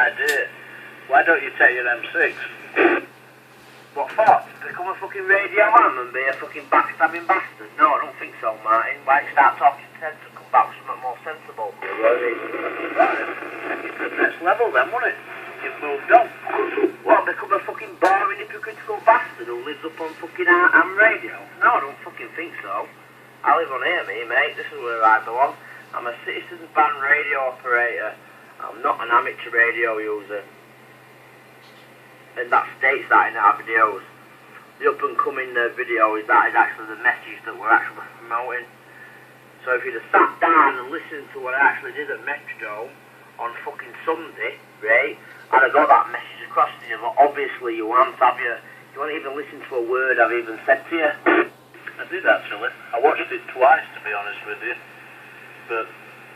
idea. Why don't you take your M6? What for? Become a fucking radio man and be a fucking backstabbing bastard? No, I don't think so, Martin. Why don't you start talking sense and come back with something more sensible? It's the next level then, wouldn't it? You've moved on. What, become a fucking boring hypocritical bastard who lives up on fucking AM radio? No, I don't fucking think so. I live on here, mate. This is where I belong. I'm a citizens band radio operator. I'm not an amateur radio user. And that states that in our videos. The up and coming video is actually the message that we're actually promoting. So if you'd have sat down and listened to what I actually did at Metrodome on fucking Sunday, right, I'd have got that message across to you, but obviously you haven't, have you? You won't even listen to a word I've even said to you. I did actually. I watched it twice, to be honest with you. But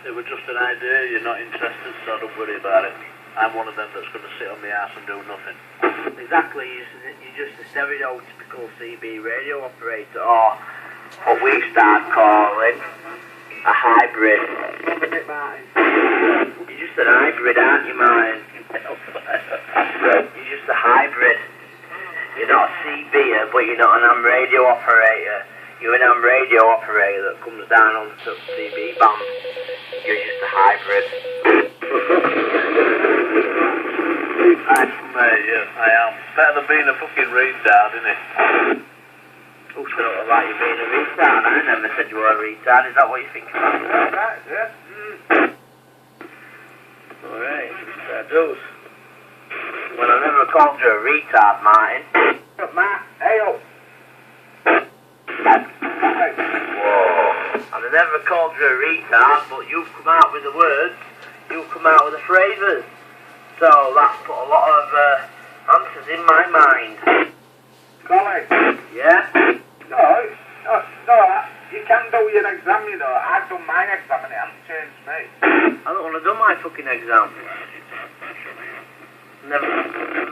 it was just an idea, you're not interested, so don't worry about it. I'm one of them that's going to sit on the arse and do nothing. Exactly, you're just a stereotypical CB radio operator, or what we start calling a hybrid. You're just an hybrid, aren't you, Martin? You're just a hybrid. You're not a CBer, but you're not an AM radio operator. You're an AM radio operator that comes down onto the CB band. You're just a hybrid. Mate, yeah, I am. Better than being a fucking retard, isn't it? Oh, sort of like you being a retard. I never said you were a retard. Is that what you think about? Right, yeah. Alright, that does. Well, I never called you a retard, Martin. Matt, hey up. Whoa. And I never called you a retard, but you've come out with the words. You've come out with the phrases. So that's put a lot of answers in my mind. Colin? Yeah? No, you can do your exam, you know. I've done my exam and it hasn't changed me. I don't want to do my fucking exam. Never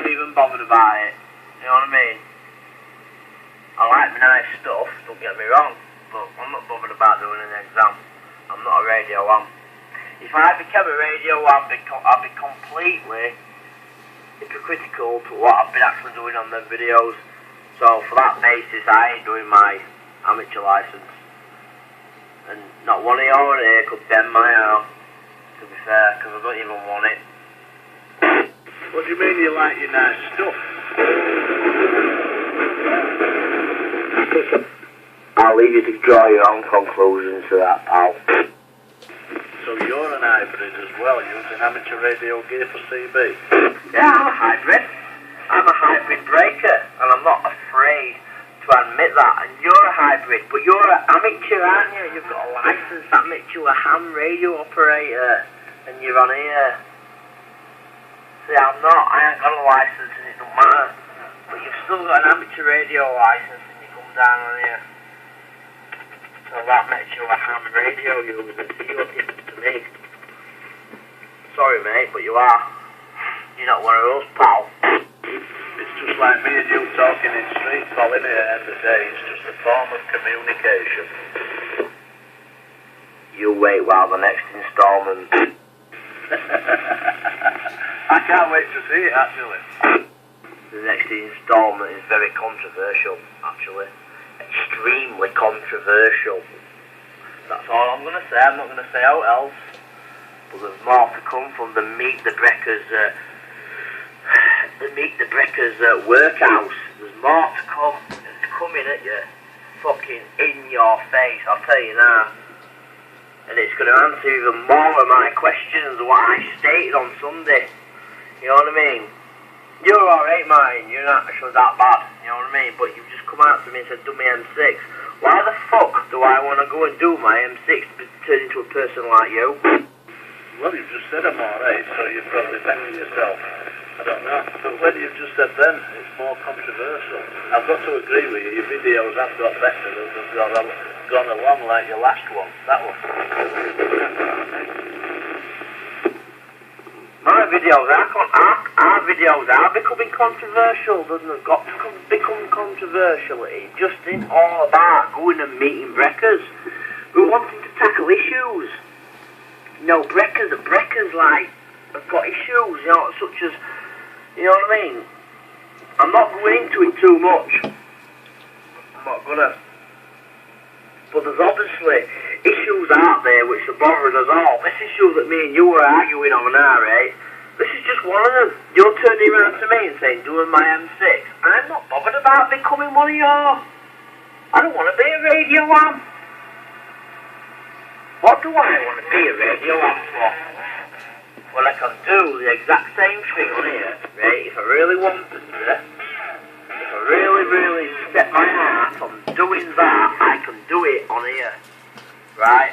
even bothered about it. You know what I mean? I like my nice stuff, don't get me wrong, but I'm not bothered about doing an exam. I'm not a radio am. If I became a radio, I'd be completely hypocritical to what I've been actually doing on the videos. So for that basis, I ain't doing my amateur license. And not one of you over here could bend my arm, to be fair, because I don't even want it. What do you mean you like your nice stuff? I'll leave you to draw your own conclusions to that, pal. So you're an hybrid as well, using amateur radio gear for CB? Yeah, I'm a hybrid. I'm a hybrid breaker, and I'm not afraid to admit that. And you're a hybrid, but you're an amateur, aren't you? You've got a license that makes you a ham radio operator, and you're on here. See, I'm not. I ain't got a license, and it don't matter. But you've still got an amateur radio license, and you come down on here. So that makes you a ham radio user. You're different to me. Sorry, mate, but you are. You're not one of those, pal. It's just like me and you talking in street, Colin, at the end of the day. It's just a form of communication. You wait while the next instalment. I can't wait to see it, actually. The next instalment is very controversial, actually. Extremely controversial. That's all I'm going to say. I'm not going to say how else. But there's more to come from the Meet the Breakers workhouse. There's more to come. It's coming at you, fucking in your face. I'll tell you now. And it's going to answer even more of my questions than what I stated on Sunday. You know what I mean? You're alright, mine. You're not actually that bad. You know what I mean? But you've just come out to me and said, do my M6. Why the fuck do I want to go and do my M6 to turn into a person like you? Well, you've just said I'm alright, so you're probably thanking yourself. I don't know. But when you've just said then, it's more controversial. I've got to agree with you. Your videos have got better as they've gone along, like your last one. That one. My videos our videos are becoming controversial. They've got to become controversial. It just ain't all about going and meeting breakers. We're wanting to tackle issues. You know, breakers like have got issues, you know, such as, you know what I mean? I'm not going into it too much. I'm not gonna. But there's obviously issues out there which are bothering us all. This issue that me and you were arguing over now, right? This is just one of them. You're turning around to me and saying, doing my M6. I'm not bothered about becoming one of your... I don't want to be a radio am. What do I want to be a radio am for? Well, I can do the exact same thing on here, right? If I really wanted to, if I really set my heart on doing that, I can do it on here, right?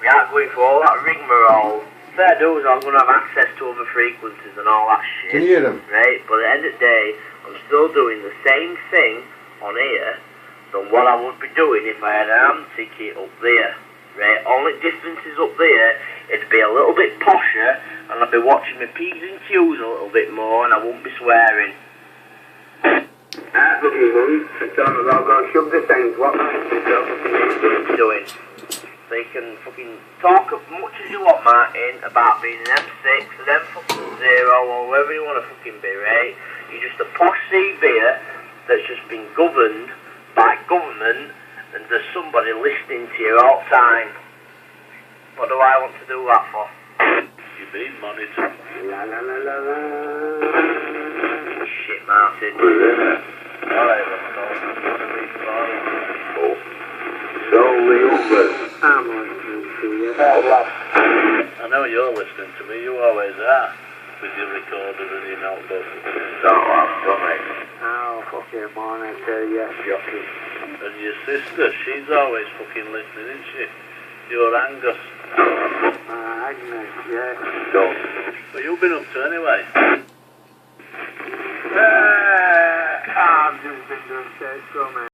We aren't going for all that rigmarole. Fair dues, I'm going to have access to other frequencies and all that shit. Can you hear them? Right, but at the end of the day, I'm still doing the same thing on here than what I would be doing if I had an AM ticket up there. Right, only difference is up there, it'd be a little bit posher, and I'd be watching my P's and Q's a little bit more, and I wouldn't be swearing. Okay, mum. John, I'll go shove this end. What doing? So you can fucking talk as much as you want, Martin, about being an M6, an M0, or wherever you want to fucking be, right? You're just a posh CVer that's just been governed by government, and there's somebody listening to you all the time. What do I want to do that for? You're being monitored. La la la la la. Shit, Martin. Alright, let's go. Oh. So the others. I'm listening to you. I know you're listening to me, you always are. With your recorder and your notebook. So I've done it. Oh, fucking morning to you, jockey. And your sister, she's always fucking listening, isn't she? Your Angus. Agnes, yeah. What have you been up to anyway? I've just been doing sex, so mate.